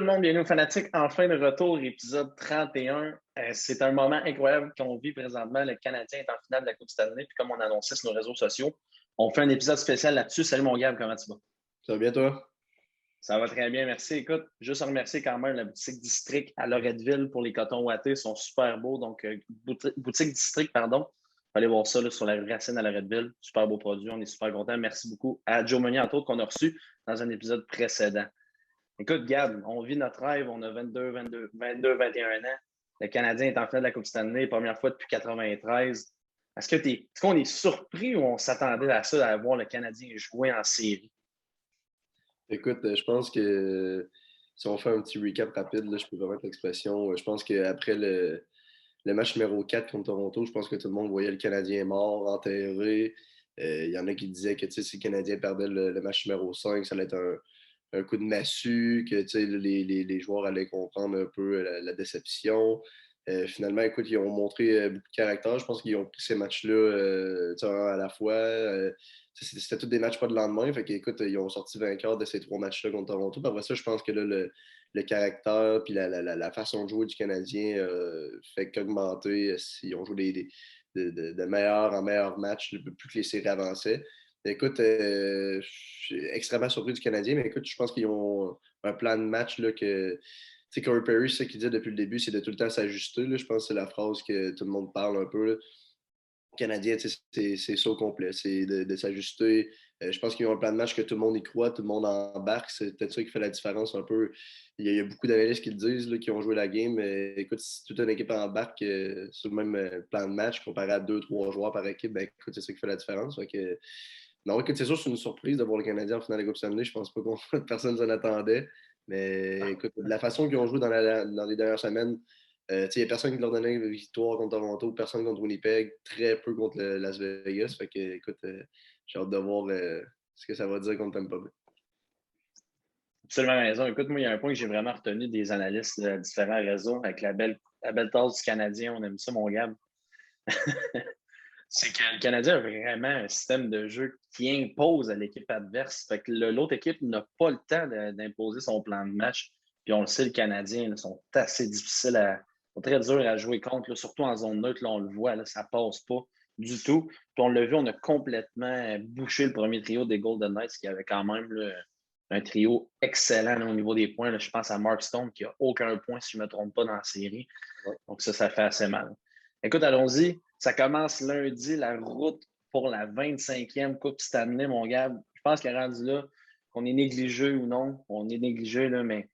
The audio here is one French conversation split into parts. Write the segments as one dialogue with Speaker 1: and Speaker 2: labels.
Speaker 1: le monde, bienvenue aux Fanatiques. Enfin de retour, épisode 31. C'est un moment incroyable qu'on vit présentement. Le Canadien est en finale de la Coupe Stanley. Puis comme on annonçait sur nos réseaux sociaux, on fait un épisode spécial là-dessus. Salut mon Gab, comment tu vas?
Speaker 2: Ça va bien, toi?
Speaker 1: Ça va très bien, merci. Écoute, juste à remercier quand même la boutique District à Loretteville pour les cotons ouatés. Ils sont super beaux. Donc, boutique District, pardon. Allez voir ça là, sur la rue Racine à Loretteville. Super beau produit. On est super contents. Merci beaucoup à Joe Meunier, entre autres, qu'on a reçu dans un épisode précédent. Écoute, Gab, on vit notre rêve, on a 21 ans. Le Canadien est en finale de la Coupe Stanley, première fois depuis 93. Est-ce qu'on est surpris ou on s'attendait à ça, à voir le Canadien jouer en série?
Speaker 2: Écoute, je pense que si on fait un petit recap rapide, là, je peux permettre l'expression. Je pense qu'après le match numéro 4 contre Toronto, je pense que tout le monde voyait le Canadien mort, enterré. Il y en a qui disaient que si le Canadien perdait le match numéro 5, ça allait être un coup de massue, que les joueurs allaient comprendre un peu la déception. Finalement, écoute, ils ont montré beaucoup de caractère. Je pense qu'ils ont pris ces matchs-là un à la fois. C'était tous des matchs pas de lendemain. Fait qu'écoute, ils ont sorti vainqueurs de ces 3 matchs-là contre Toronto. Puis après ça, je pense que là, le caractère puis la façon de jouer du Canadien fait qu'augmenter s'ils ont joué de meilleur en meilleur match, plus que les séries avançaient. Écoute, je suis extrêmement surpris du Canadien, mais écoute, je pense qu'ils ont un plan de match là, que. Tu sais, Corey Perry, ce qu'il dit depuis le début, c'est de tout le temps s'ajuster. Là. Je pense que c'est la phrase que tout le monde parle un peu. Là. Le Canadien, c'est ça au complet. C'est de s'ajuster. Je pense qu'ils ont un plan de match que tout le monde y croit, tout le monde embarque. C'est peut-être ça qui fait la différence un peu. Il y a beaucoup d'analystes qui le disent, là, qui ont joué la game. Écoute, si toute une équipe embarque sur le même plan de match comparé à 2, 3 joueurs par équipe, ben, écoute, c'est ça qui fait la différence. Fait que, non, écoute, c'est sûr, c'est une surprise de voir le Canadien en finale de la Coupe Stanley. Je pense pas que personne s'en attendait. Mais écoute, de la façon qu'ils ont joué dans les dernières semaines, il n'y a personne qui leur donnait une victoire contre Toronto, personne contre Winnipeg, très peu contre Las Vegas. Fait que, écoute, j'ai hâte de voir ce que ça va dire contre Tampa Bay.
Speaker 1: Absolument raison. Écoute, moi, il y a un point que j'ai vraiment retenu des analystes de différents réseaux avec la belle tasse du Canadien. On aime ça, mon Gab. C'est que le Canadien a vraiment un système de jeu qui impose à l'équipe adverse. Fait que l'autre équipe n'a pas le temps d'imposer son plan de match. Puis on le sait, le Canadien, ils sont assez difficiles sont très durs à jouer contre, là, surtout en zone neutre. Là, on le voit, là, ça passe pas du tout. Puis on l'a vu, on a complètement bouché le premier trio des Golden Knights, qui avait quand même là, un trio excellent là, au niveau des points. Là. Je pense à Mark Stone, qui n'a aucun point, si je ne me trompe pas, dans la série.
Speaker 2: Ouais.
Speaker 1: Donc ça fait assez mal. Écoute, allons-y. Ça commence lundi, la route pour la 25e Coupe Stanley, mon gars. Je pense qu'à rendu là, qu'on est négligé ou non, on est négligé, là, mais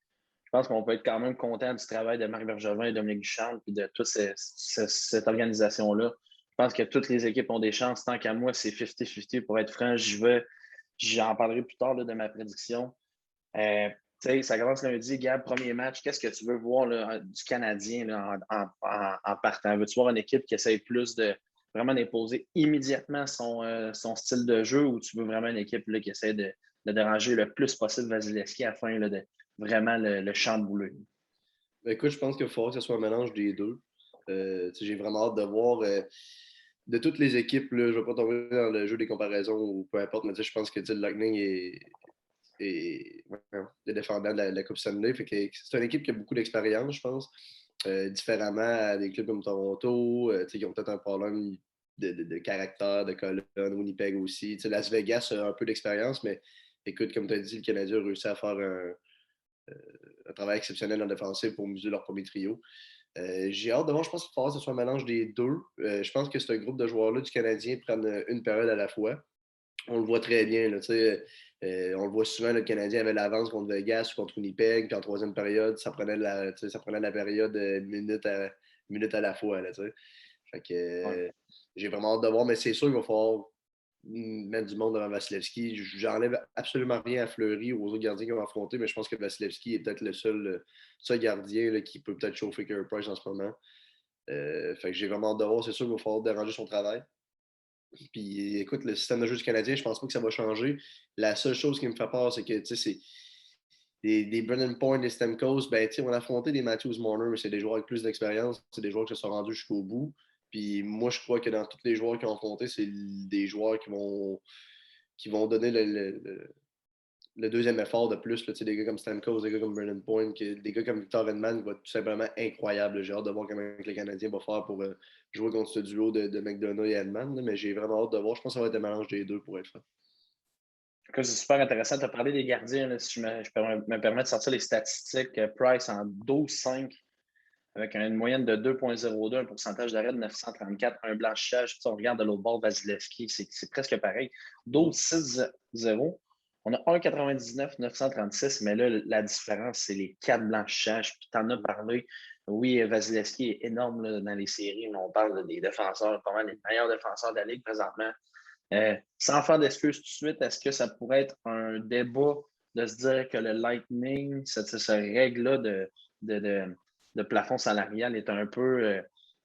Speaker 1: je pense qu'on peut être quand même content du travail de Marc Bergevin et Dominique Ducharme et de toute cette organisation-là. Je pense que toutes les équipes ont des chances. Tant qu'à moi, c'est 50-50 pour être franc. J'en parlerai plus tard là, de ma prédiction. Euh, ça commence lundi, Gab, premier match. Qu'est-ce que tu veux voir là, du Canadien là, en partant? Veux-tu voir une équipe qui essaye plus de vraiment d'imposer immédiatement son style de jeu ou tu veux vraiment une équipe là, qui essaie de déranger le plus possible Vasilevski afin là, de vraiment le chambouler?
Speaker 2: Ben, écoute, je pense qu'il faudra que ce soit un mélange des deux. J'ai vraiment hâte de voir de toutes les équipes. Là, je ne vais pas tomber dans le jeu des comparaisons ou peu importe, mais je pense que le Lightning est le défendant de la Coupe Stanley. Fait que c'est une équipe qui a beaucoup d'expérience, je pense. Différemment à des clubs comme Toronto, qui ont peut-être un problème de caractère, de colonne, Winnipeg aussi. Las Vegas a un peu d'expérience, mais écoute, comme tu as dit, le Canadien a réussi à faire un travail exceptionnel en défensive pour muser leur premier trio. J'ai hâte de voir, je pense qu'il faut que ce soit un mélange des deux. Je pense que c'est un groupe de joueurs-là du Canadien prennent une période à la fois. On le voit très bien. Là, on le voit souvent, le Canadien avait l'avance contre Vegas ou contre Winnipeg, puis en troisième période, ça prenait la période minute à la fois. Là, fait que,
Speaker 1: Ouais.
Speaker 2: j'ai vraiment hâte de voir, mais c'est sûr qu'il va falloir mettre du monde devant Vasilevski. J'enlève absolument rien à Fleury ou aux autres gardiens qui ont affronté, mais je pense que Vasilevski est peut-être le seul gardien là, qui peut peut-être chauffer Carey Price en ce moment. Fait que j'ai vraiment hâte de voir. C'est sûr qu'il va falloir déranger son travail. Puis écoute, le système de jeu du Canadien, je pense pas que ça va changer. La seule chose qui me fait peur, c'est que c'est des Brennan Point, des Stamkos, ben, on a affronté des Matthews Marner, mais c'est des joueurs avec plus d'expérience, c'est des joueurs qui se sont rendus jusqu'au bout. Puis moi, je crois que dans tous les joueurs qui ont affronté, c'est des joueurs qui vont donner le deuxième effort de plus, là, des gars comme Stamkos, des gars comme Brandon Point, des gars comme Victor Hedman va être tout simplement incroyable. J'ai hâte de voir comment le Canadien va faire pour jouer contre ce duo de McDonough et Hedman. Mais j'ai vraiment hâte de voir. Je pense que ça va être un mélange des deux pour être franc.
Speaker 1: C'est super intéressant. Tu as parlé des gardiens. Là, si je me permets de sortir les statistiques. Price en 12-5 avec une moyenne de 2,02, un pourcentage d'arrêt de 934, un blanchissage. Si on regarde de l'autre bord, Vasilevski, c'est presque pareil. 12-6-0. On a 1,99, 936, mais là, la différence, c'est les 4 blanchissages. Puis tu en as parlé. Oui, Vasilevski est énorme là, dans les séries, mais on parle des défenseurs, pas mal les meilleurs défenseurs de la Ligue présentement. Sans faire d'excuses tout de suite, est-ce que ça pourrait être un débat de se dire que le Lightning, cette règle-là de plafond salarial est un peu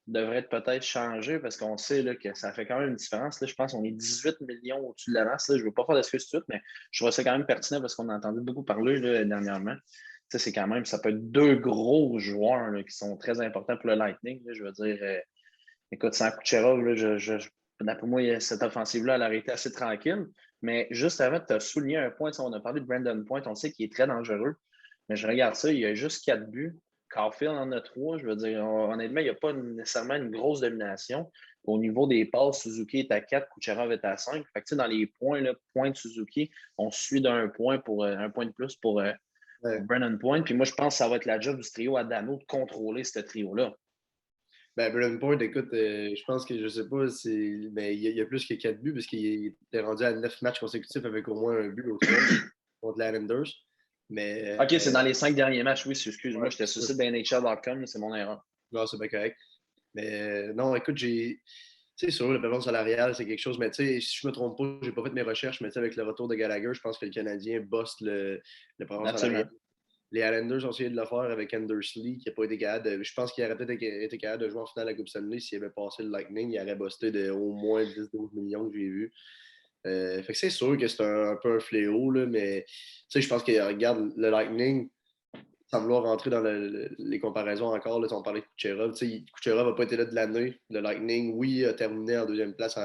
Speaker 1: devrait être peut-être changé parce qu'on sait là, que ça fait quand même une différence. Là, je pense qu'on est 18 millions au-dessus de l'avance. Je ne veux pas faire d'excuses tout de suite, mais je trouve ça quand même pertinent parce qu'on a entendu beaucoup parler là, dernièrement. C'est quand même, ça peut être deux gros joueurs là, qui sont très importants pour le Lightning. Là, je veux dire, écoute, sans Kucherov, là, d'après moi, cette offensive-là, elle aurait été assez tranquille. Mais juste avant de te souligner un point, on a parlé de Brandon Point, on sait qu'il est très dangereux. Mais je regarde ça, il y a juste 4 buts. Caulfield en a 3. Je veux dire, honnêtement, il n'y a pas nécessairement une grosse domination. Au niveau des passes, Suzuki est à 4, Kucherov est à 5. Fait que, dans les points, là, point de Suzuki, on suit d'un point pour un point de plus pour Brandon Point. Puis moi, je pense que ça va être la job du trio à Dano de contrôler ce trio-là.
Speaker 2: Ben, Brandon Point, écoute, je pense que je sais pas, mais il y a plus que 4 buts parce qu'il était rendu à 9 matchs consécutifs avec au moins un but l'autre fois contre les Islanders. Mais
Speaker 1: OK, c'est dans les 5 derniers matchs, oui, excuse-moi,
Speaker 2: ouais,
Speaker 1: j'étais sur le site d'NHL.com, c'est mon erreur.
Speaker 2: non, c'est pas correct. Mais non, écoute, tu sais, sur le plafond salarial, c'est quelque chose, mais tu sais, si je me trompe pas, j'ai pas fait mes recherches, mais tu sais, avec le retour de Gallagher, je pense que le Canadien bosse le plafond salarial.
Speaker 1: Absolument.
Speaker 2: Les Islanders ont essayé de le faire avec Anders Lee, qui n'a pas été capable. Je pense qu'il aurait peut-être été capable de jouer en finale à la Coupe Stanley s'il avait passé le Lightning. Il aurait busté de au moins 10-12 millions que j'ai vu. Fait que c'est sûr que c'est un peu un fléau, là, mais je pense que regarde le Lightning, sans vouloir rentrer dans les comparaisons encore, là, on parlait de Kucherov. Kucherov n'a pas été là de l'année. Le Lightning, oui, a terminé en deuxième place,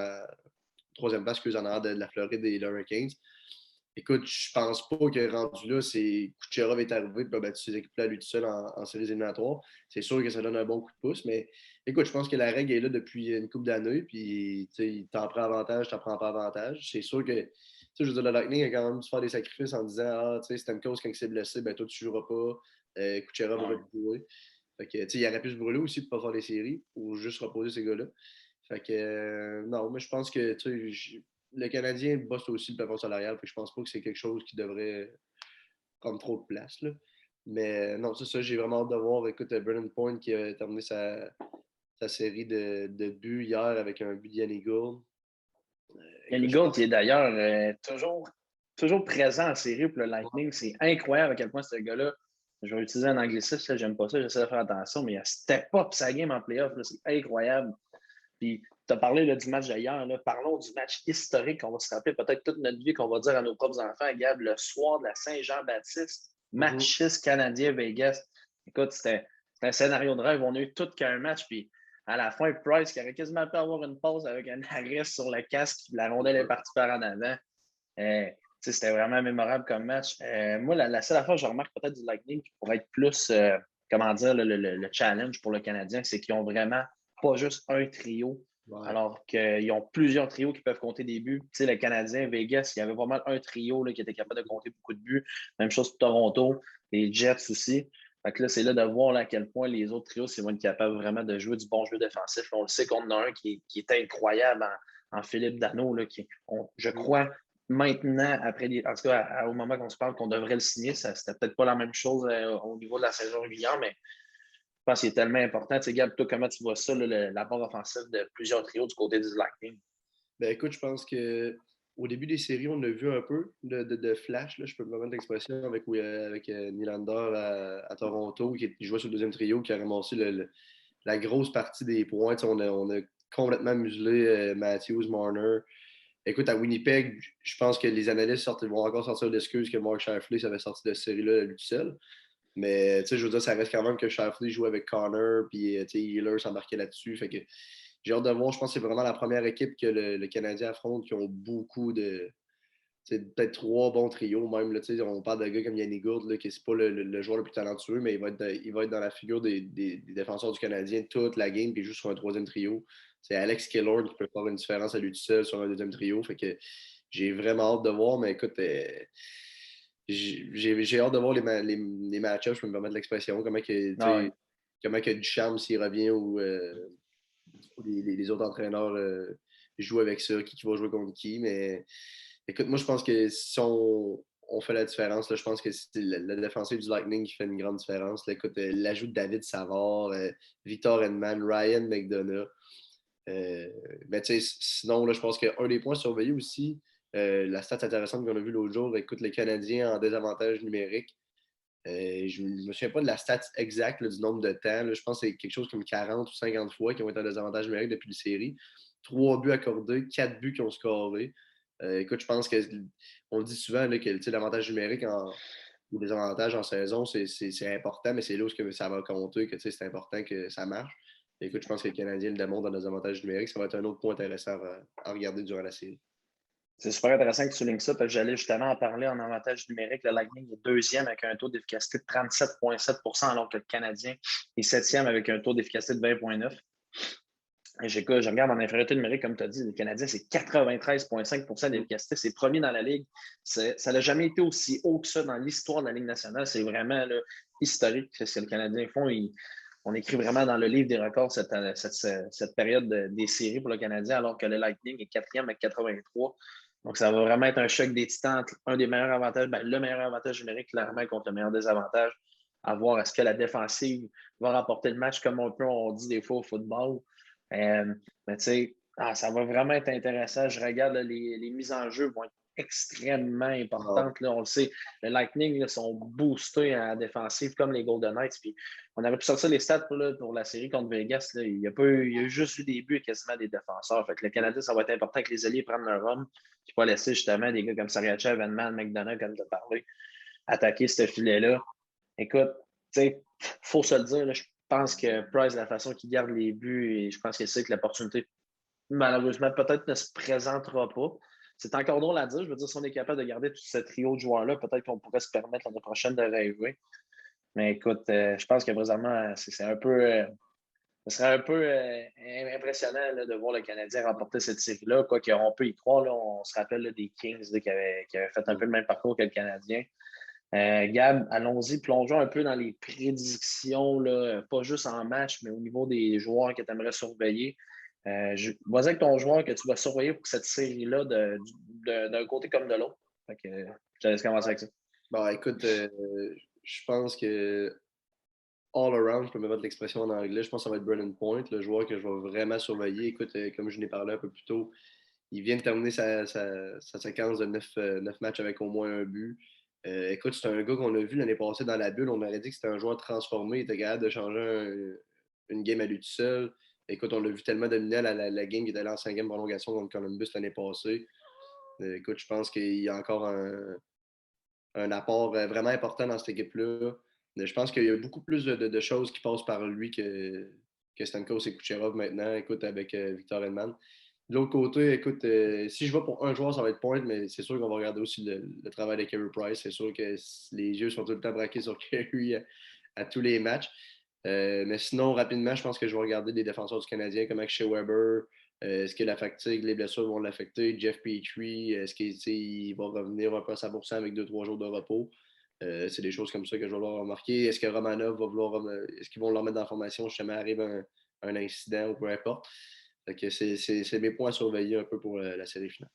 Speaker 2: troisième place, que en arrière de la Floride et les Hurricanes. Écoute, je pense pas que rendu là, c'est Kucherov est arrivé et a battu ses équipes là lui tout seul en séries éliminatoires. C'est sûr que ça donne un bon coup de pouce, mais écoute, je pense que la règle est là depuis une couple d'années, puis t'en prends avantage, t'en prends pas avantage. C'est sûr que, je veux dire, le Lightning a quand même dû faire des sacrifices en disant, ah, tu sais, Stamkos, quand il s'est blessé, ben toi, tu joueras pas. Kucherov va pas jouer. Fait que, il aurait pu se brûler aussi pour pas faire des séries ou juste reposer ces gars-là. Fait que, non, mais je pense que, le Canadien bosse aussi le plafond salarial, puis je pense pas que c'est quelque chose qui devrait prendre trop de place. Là. Mais non, c'est ça, j'ai vraiment hâte de voir. Écoute, Brennan Point qui a terminé sa série de buts hier avec un but d'Yannick Gould.
Speaker 1: Yannick
Speaker 2: Écoute, je
Speaker 1: Gould,
Speaker 2: pense
Speaker 1: qui est d'ailleurs toujours présent en série pour le Lightning, c'est incroyable à quel point ce gars-là, je vais utiliser un anglicisme, j'aime pas ça, j'essaie de faire attention, mais il a step up sa game en playoff, c'est incroyable. Puis, tu as parlé là, du match d'hier. Parlons du match historique qu'on va se rappeler peut-être toute notre vie, qu'on va dire à nos propres enfants. Gab, le soir de la Saint-Jean-Baptiste, match 6 canadien-Vegas. Écoute, c'était un scénario de rêve. On a eu tout qu'un match. Puis, à la fin, Price, qui aurait quasiment pu avoir une pause avec un arrêt sur le casque, la rondelle est partie par en avant. C'était vraiment mémorable comme match. Moi, la seule affaire que je remarque peut-être du Lightning qui pourrait être plus, comment dire, le challenge pour le Canadien, c'est qu'ils ont vraiment pas juste un trio,
Speaker 2: ouais.
Speaker 1: alors qu'ils ont plusieurs trios qui peuvent compter des buts. Tu sais, le Canadien, Vegas, il y avait pas mal un trio là, qui était capable de compter beaucoup de buts. Même chose pour Toronto, les Jets aussi. Fait que là, c'est là de voir là, à quel point les autres trios vont être capables vraiment de jouer du bon jeu défensif. On le sait qu'on en a un qui est incroyable en Philippe Danault, là, je crois, maintenant, en tout cas, au moment qu'on se parle, qu'on devrait le signer. C'était peut-être pas la même chose au niveau de la saison régulière, mais je pense qu'il est tellement important. Tu sais, Gab, toi, comment tu vois ça, la barre offensive de plusieurs trios du côté du Lightning?
Speaker 2: Ben écoute, je pense que au début des séries, on a vu un peu de flash, là, je peux me permettre l'expression, avec Nylander à Toronto, qui jouait sur le deuxième trio, qui a ramassé la grosse partie des points. On a complètement muselé Matthews, Marner. Écoute, à Winnipeg, je pense que les analystes vont encore sortir l'excuse que Mark Scheifele avait sorti de cette série-là lui tout seul. Mais je veux dire, ça reste quand même que Scheifele jouait avec Connor, puis Healer s'embarquait là-dessus. Fait que j'ai hâte de voir. Je pense que c'est vraiment la première équipe que le Canadien affronte qui ont beaucoup c'est peut-être 3 bons trios, même. Là, on parle de gars comme Yannick Gourde, là, qui n'est pas le joueur le plus talentueux, mais il va être dans la figure des défenseurs du Canadien toute la game, puis il joue sur un troisième trio. C'est Alex Killorn qui peut faire une différence à lui tout seul sur un deuxième trio. Fait que j'ai vraiment hâte de voir, mais écoute, j'ai hâte de voir les match-ups, je peux me permettre l'expression,
Speaker 1: Ah ouais.
Speaker 2: comment que Duchamp s'il revient ou les autres entraîneurs jouent avec ça, qui va jouer contre qui. Mais écoute, moi, je pense que si on fait la différence, là, je pense que c'est la défensive du Lightning qui fait une grande différence. Là, écoute, l'ajout de David Savard, Victor Hedman, Ryan McDonough. Mais sinon, là, je pense qu'un des points surveillés aussi, la stat intéressante qu'on a vue l'autre jour, écoute, les Canadiens en désavantage numérique. Je ne me souviens pas de la stat exacte là, du nombre de temps. Là. Je pense que c'est quelque chose comme 40 ou 50 fois qui ont été en désavantage numérique depuis la série. 3 buts accordés, 4 buts qui ont scoré. Écoute, je pense qu'on dit souvent là, que l'avantage numérique ou les avantages en saison, c'est important, mais c'est là où ça va compter, que c'est important que ça marche. Écoute, je pense que les Canadiens le démontrent dans les avantages numériques. Ça va être un autre point intéressant à regarder durant la série.
Speaker 1: C'est super intéressant que tu soulignes ça, parce que j'allais justement en parler en avantage numérique. Le Lightning est deuxième avec un taux d'efficacité de 37,7 alors que le Canadien est septième avec un taux d'efficacité de 20,9. Et je regarde en infériorité numérique, comme tu as dit, les Canadiens, c'est 93,5 d'efficacité. C'est premier dans la Ligue. Ça n'a jamais été aussi haut que ça dans l'histoire de la Ligue nationale. C'est vraiment là, historique ce que les Canadiens font. On écrit vraiment dans le livre des records cette période des séries pour le Canadien, alors que le Lightning est quatrième avec 83. Donc, ça va vraiment être un choc des titans entre un des meilleurs avantages, le meilleur avantage numérique, clairement, contre le meilleur désavantage. À voir est-ce que la défensive va remporter le match comme on dit des fois au football. Mais tu sais, ça va vraiment être intéressant. Je regarde là, les mises en jeu vont être extrêmement
Speaker 2: Wow.
Speaker 1: importantes. Là, on le sait, le Lightning là, sont boostés en défensive comme les Golden Knights. Puis on avait pu sortir les stats pour la série contre Vegas. Là. Il y a juste eu des buts et quasiment des défenseurs. Fait que le Canadien, ça va être important que les alliés prennent leur rhum. Puis pas laisser justement des gars comme Sariachev, Edman, McDonough, comme tu as parlé, attaquer ce filet-là. Écoute, tu sais, faut se le dire, là, je pense que Price, la façon qu'il garde les buts, et je pense que c'est que l'opportunité, malheureusement, peut-être ne se présentera pas. C'est encore drôle à dire. Je veux dire, si on est capable de garder tout ce trio de joueurs-là, peut-être qu'on pourrait se permettre l'année prochaine de rêver. Mais écoute, je pense que présentement, c'est un peu. Ce serait un peu impressionnant là, de voir le Canadien remporter cette série-là. Quoi qu'on peut y croire, là, on se rappelle là, des Kings là, qui avaient fait un peu le même parcours que le Canadien. Gab, allons-y, plongeons un peu dans les prédictions, là, pas juste en match, mais au niveau des joueurs que tu aimerais surveiller. Vas-y avec ton joueur que tu vas surveiller pour cette série-là d'un côté comme de l'autre. Je te laisse commencer avec ça.
Speaker 2: Bon, écoute, je pense que all around, je peux me mettre l'expression en anglais, je pense que ça va être Brennan Point, le joueur que je vais vraiment surveiller. Écoute, comme je n'ai parlé un peu plus tôt, il vient de terminer sa séquence de 9 matchs avec au moins un but. Écoute, c'est un gars qu'on a vu l'année passée dans la bulle. On aurait dit que c'était un joueur transformé. Il était capable de changer une game à lui tout seul. Écoute, on l'a vu tellement dominer la game qui était allé en cinquième prolongation contre Columbus l'année passée. Écoute, je pense qu'il y a encore un apport vraiment important dans cette équipe-là. Je pense qu'il y a beaucoup plus de choses qui passent par lui que Stamkos et Kucherov maintenant, écoute, avec Victor Hedman. De l'autre côté, écoute, si je vais pour un joueur, ça va être Point, mais c'est sûr qu'on va regarder aussi le travail de Carey Price. C'est sûr que les yeux sont tout le temps braqués sur Carey à tous les matchs. Mais sinon, rapidement, je pense que je vais regarder des défenseurs du Canadien comme Shea Weber. Est-ce que la fatigue, les blessures vont l'affecter? Jeff Petrie, est-ce qu'il va revenir un peu à 100% avec 2-3 jours de repos? C'est des choses comme ça que je vais vouloir remarquer. Est-ce que Romanov va vouloir. Est-ce qu'ils vont le remettre dans la formation si jamais arrive un incident ou peu importe? C'est mes points à surveiller un peu pour la série finale.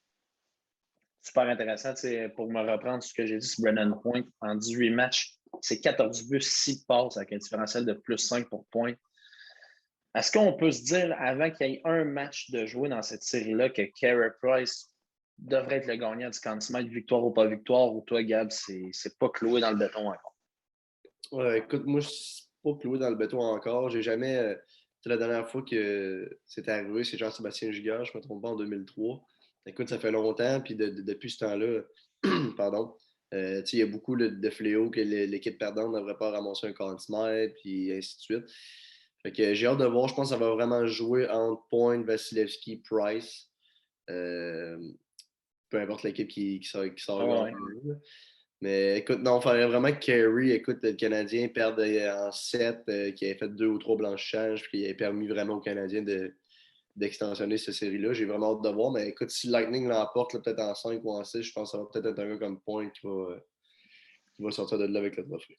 Speaker 1: Super intéressant. Pour me reprendre ce que j'ai dit sur Brennan Point, en 18 matchs, c'est 14 buts, 6 passes avec un différentiel de plus 5 pour Point. Est-ce qu'on peut se dire, avant qu'il y ait un match de jouer dans cette série-là, que Carey Price devrait être le gagnant du Conn Smythe, victoire ou pas victoire, ou toi, Gab, c'est pas cloué dans le béton encore?
Speaker 2: Ouais, écoute, moi, je suis pas cloué dans le béton encore. J'ai jamais. La dernière fois que c'est arrivé, c'est Jean-Sébastien Giguère, je me trompe pas, en 2003. Écoute, ça fait longtemps, puis depuis ce temps-là, pardon, il y a beaucoup de fléaux que l'équipe perdante ne devrait pas ramasser un Conn Smythe, puis ainsi de suite. Fait que j'ai hâte de voir. Je pense que ça va vraiment jouer entre Point, Vasilevski, Price. Euh, peu importe l'équipe qui sort
Speaker 1: Ah ouais.
Speaker 2: gagnant. Mais écoute, non, il fallait vraiment que Carey, écoute, le Canadien perde en 7, qui avait fait 2 ou 3 blanchages, puis qui avait permis vraiment aux Canadiens d'extensionner cette série-là. J'ai vraiment hâte de voir. Mais écoute, si le Lightning l'emporte peut-être en 5 ou en 6, je pense que ça va peut-être être un gars comme Point qui va sortir de là avec le trophée.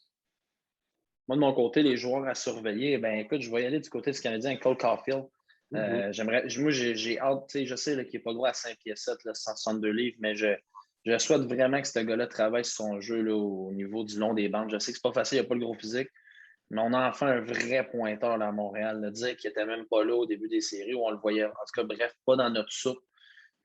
Speaker 1: Moi, de mon côté, les joueurs à surveiller, ben écoute, je vais y aller du côté du Canadien avec Cole Caulfield. Moi, j'ai hâte, tu sais, je sais qu'il n'est pas gros à 5 pieds 7, là, 162 livres, mais je souhaite vraiment que ce gars-là travaille sur son jeu là, au niveau du long des bandes. Je sais que c'est pas facile, il n'y a pas le gros physique, mais on a enfin un vrai pointeur là, à Montréal. Là, dire qu'il n'était même pas là au début des séries, où on le voyait, en tout cas, bref, pas dans notre soupe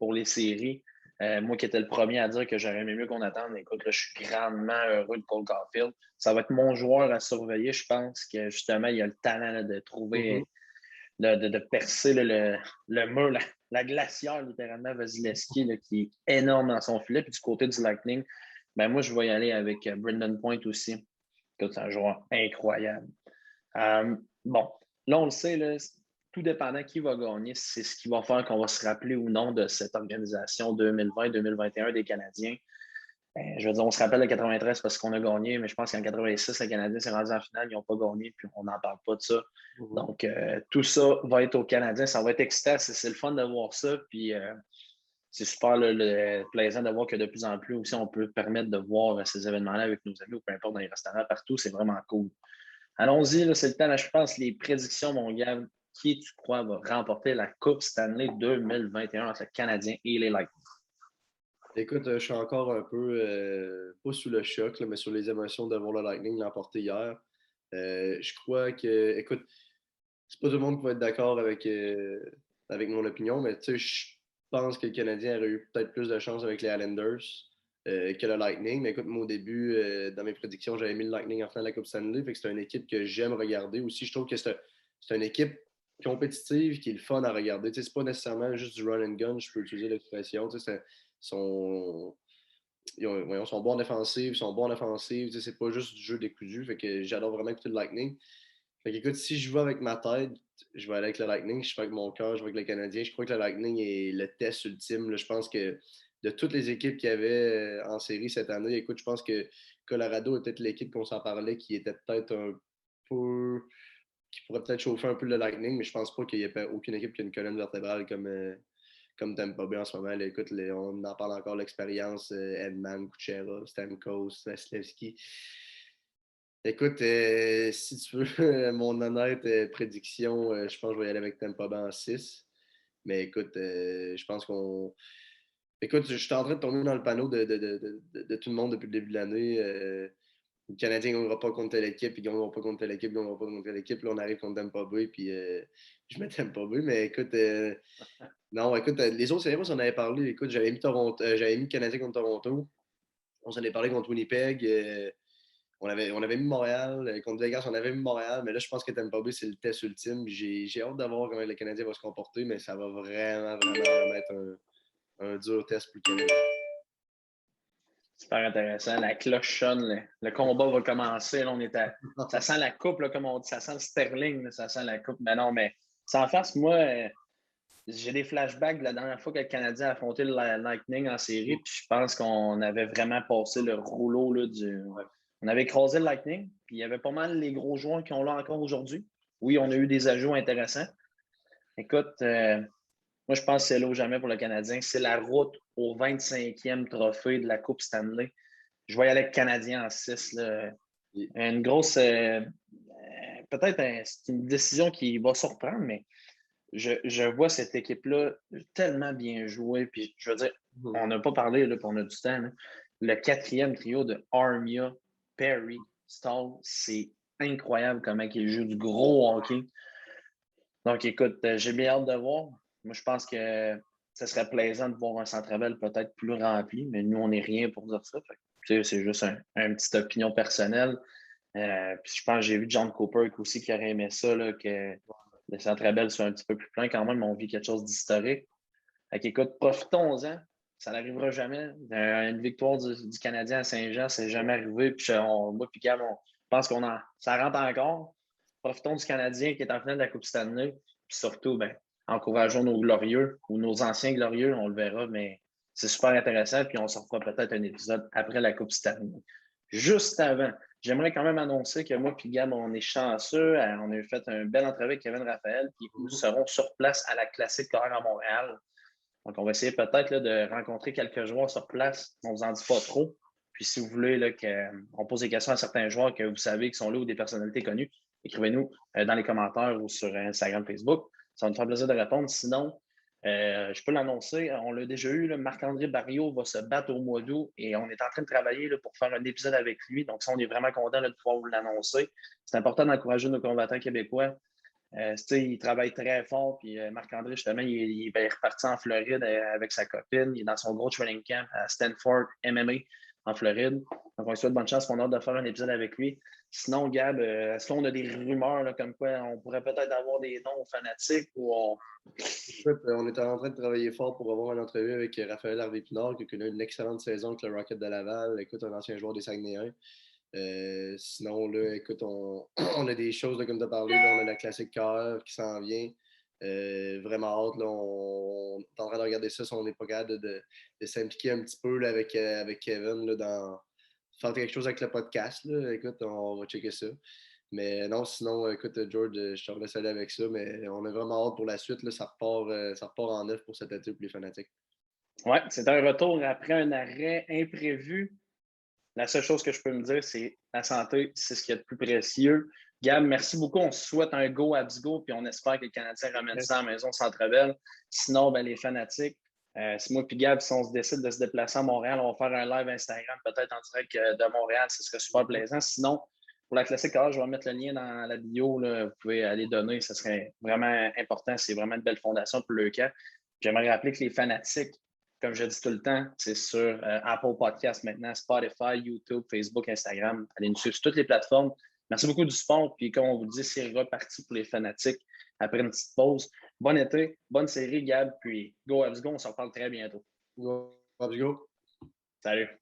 Speaker 1: pour les séries. Moi qui étais le premier à dire que j'aurais aimé mieux qu'on attende, écoute, là, je suis grandement heureux de Cole Caulfield. Ça va être mon joueur à surveiller. Je pense que justement, il a le talent là, de trouver, de percer là, le mur, la glacière, littéralement, Vasilevski, là, qui est énorme dans son filet. Puis du côté du Lightning, ben moi, je vais y aller avec Brendan Point aussi. C'est un joueur incroyable. Bon, là, on le sait, là, tout dépendant qui va gagner, c'est ce qui va faire qu'on va se rappeler ou non de cette organisation 2020-2021 des Canadiens. Je veux dire, on se rappelle de 93 parce qu'on a gagné, mais je pense qu'en 86, les Canadiens s'est rendu en finale, ils n'ont pas gagné, puis on n'en parle pas de ça. Donc, tout ça va être aux Canadiens. Ça va être excitant. C'est le fun de voir ça. Puis, c'est super le plaisant de voir que de plus en plus aussi, on peut permettre de voir ces événements-là avec nos amis ou peu importe dans les restaurants, partout. C'est vraiment cool. Allons-y, là, c'est le temps. Là, je pense les prédictions, mon gars. Qui tu crois va remporter la Coupe Stanley 2021 entre le Canadien et les Lightning?
Speaker 2: Écoute, je suis encore un peu, pas sous le choc, là, mais sur les émotions de voir le Lightning l'emporter hier. Je crois que, écoute, c'est pas tout le monde qui va être d'accord avec mon opinion, mais tu sais, je pense que le Canadien aurait eu peut-être plus de chance avec les Islanders que le Lightning. Mais écoute, moi, au début, dans mes prédictions, j'avais mis le Lightning en finale de la Coupe Stanley. Fait que c'est une équipe que j'aime regarder. Aussi, je trouve que c'est une équipe compétitive qui est le fun à regarder. Tu sais, c'est pas nécessairement juste du run and gun, je peux utiliser l'expression. Tu sais, sont, ils sont bons en défensive, ils sont bons en offensive. Tu sais, c'est pas juste du jeu décousu. Fait que j'adore vraiment écouter le Lightning. Fait que, écoute, si je vais avec ma tête, je vais aller avec le Lightning. Je vais avec mon cœur, je vais avec le Canadien. Je crois que le Lightning est le test ultime. Là. Je pense que de toutes les équipes qu'il y avait en série cette année, écoute, je pense que Colorado est peut-être l'équipe qu'on s'en parlait qui était peut-être un peu. Qui pourrait peut-être chauffer un peu le Lightning, mais je pense pas qu'il y ait aucune équipe qui a une colonne vertébrale comme Tampa Bay en ce moment. Là, écoute, on en parle encore l'expérience Edman, Kuchera, Stamkos, Vasilevski. Écoute, si tu veux mon honnête prédiction, je pense que je vais y aller avec Tampa Bay en 6. Mais écoute, je pense qu'on. Écoute, je suis en train de tomber dans le panneau de tout le monde depuis le début de l'année. Le Canadien ne gagnera pas contre telle équipe, ils ne gagneront pas contre telle équipe, ils ne gagneront pas contre telle équipe. Là, on arrive contre Tampa Bay, puis je mets Tampa Bay. Mais écoute, non, écoute, les autres séries, on en avait parlé. Écoute, j'avais mis Toronto, j'avais mis le Canadien contre Toronto. On s'en est parlé contre Winnipeg. On avait mis Montréal. Contre Vegas, on avait mis Montréal. Mais là, je pense que Tampa Bay, c'est le test ultime. J'ai hâte de voir comment le Canadien va se comporter, mais ça va vraiment, vraiment, vraiment être un dur test pour le Canadien.
Speaker 1: Super intéressant. La cloche sonne. Le combat va commencer. Là, ça sent la coupe, là, comme on dit. Ça sent le Sterling. Là, ça sent la coupe. Mais non, mais sans face, moi, j'ai des flashbacks de la dernière fois que le Canadien a affronté le Lightning en série. Puis je pense qu'on avait vraiment passé le rouleau là, On avait écrasé le Lightning. Puis il y avait pas mal les gros joueurs qui ont là encore aujourd'hui. Oui, on a eu des ajouts intéressants. Écoute, moi, je pense que c'est là ou jamais pour le Canadien. C'est la route au 25e trophée de la Coupe Stanley. Je vais y aller avec Canadien en 6. Là. Une grosse. Peut-être c'est une décision qui va surprendre, mais je vois cette équipe-là tellement bien jouer. Puis, je veux dire, on n'a pas parlé, là, puis on a du temps. Là. Le quatrième trio de Armia, Perry, Stahl, c'est incroyable comment ils jouent du gros hockey. Donc, écoute, j'ai bien hâte de voir. Moi, je pense que ce serait plaisant de voir un Centre Bell peut-être plus rempli, mais nous, on n'est rien pour dire ça. C'est juste une petite opinion personnelle. Puis je pense que j'ai vu John Cooper aussi qui aurait aimé ça, là, que le Centre Bell soit un petit peu plus plein quand même, mais on vit quelque chose d'historique. Fait qu'écoute, profitons-en. Ça n'arrivera jamais. Une victoire du Canadien à Saint-Jean, c'est jamais arrivé. Puis moi puis Gab, on pense ça rentre encore. Profitons du Canadien qui est en finale de la Coupe Stanley. Puis surtout, ben, encourageons nos glorieux ou nos anciens glorieux, on le verra, mais c'est super intéressant. Puis on s'en fera peut-être un épisode après la Coupe Stanley. Juste avant, j'aimerais quand même annoncer que moi et Gab, on est chanceux. On a fait un bel entrevue avec Kevin Raphaël, puis nous serons sur place à la Classique Carrère à Montréal. Donc, on va essayer peut-être là, de rencontrer quelques joueurs sur place. On ne vous en dit pas trop. Puis, si vous voulez là, qu'on pose des questions à certains joueurs que vous savez qui sont là ou des personnalités connues, écrivez-nous dans les commentaires ou sur Instagram, Facebook. Ça va nous faire plaisir de répondre. Sinon, je peux l'annoncer, on l'a déjà eu, Marc-André Barriot va se battre au mois d'août et on est en train de travailler là, pour faire un épisode avec lui. Donc, ça, on est vraiment content de pouvoir vous l'annoncer. C'est important d'encourager nos combattants québécois. Il travaille très fort. Puis Marc-André, justement, il est reparti en Floride avec sa copine. Il est dans son gros training camp à Stanford MMA en Floride. Donc, on lui souhaite bonne chance. On a hâte de faire un épisode avec lui. Sinon, Gab, est-ce qu'on a des rumeurs là, comme quoi on pourrait peut-être avoir des noms fanatiques ou on...
Speaker 2: Écoute, on est en train de travailler fort pour avoir une entrevue avec Raphaël Harvey-Pinard, qui a connu une excellente saison avec le Rocket de Laval. Écoute, un ancien joueur des Saguenayens. Sinon, là, écoute, on a des choses, là, comme tu as parlé, là, on a la classique KR qui s'en vient. Vraiment hâte, là, on est en train de regarder ça si on n'est pas capable de s'impliquer un petit peu là, avec Kevin là, dans faire quelque chose avec le podcast. Là. Écoute, on va checker ça. Mais non, sinon, écoute, George, je te laisse aller avec ça, mais on a vraiment hâte pour la suite. Là, ça repart en neuf pour cet été pour les fanatiques.
Speaker 1: Oui, c'est un retour après un arrêt imprévu. La seule chose que je peux me dire, c'est la santé, c'est ce qu'il y a de plus précieux. Gab, merci beaucoup. On se souhaite un go Habs-Go, puis on espère que le Canadien ramène ça à la maison Centre-Bell. Sinon, ben, les fanatiques, si moi et Gab, si on se décide de se déplacer à Montréal, on va faire un live Instagram, peut-être en direct de Montréal, ce serait super plaisant. Sinon, pour la classique, je vais mettre le lien dans la bio. Là. Vous pouvez aller donner, ce serait vraiment important. C'est vraiment une belle fondation pour le camp. J'aimerais rappeler que les fanatiques, comme je dis tout le temps, c'est sur Apple Podcasts maintenant, Spotify, YouTube, Facebook, Instagram. Allez nous suivre sur toutes les plateformes. Merci beaucoup du support. Puis comme on vous dit, c'est reparti pour les fanatiques après une petite pause. Bon été, bonne série, Gab. Puis go Habs Go, on s'en reparle très bientôt.
Speaker 2: Go, Habs Go.
Speaker 1: Salut.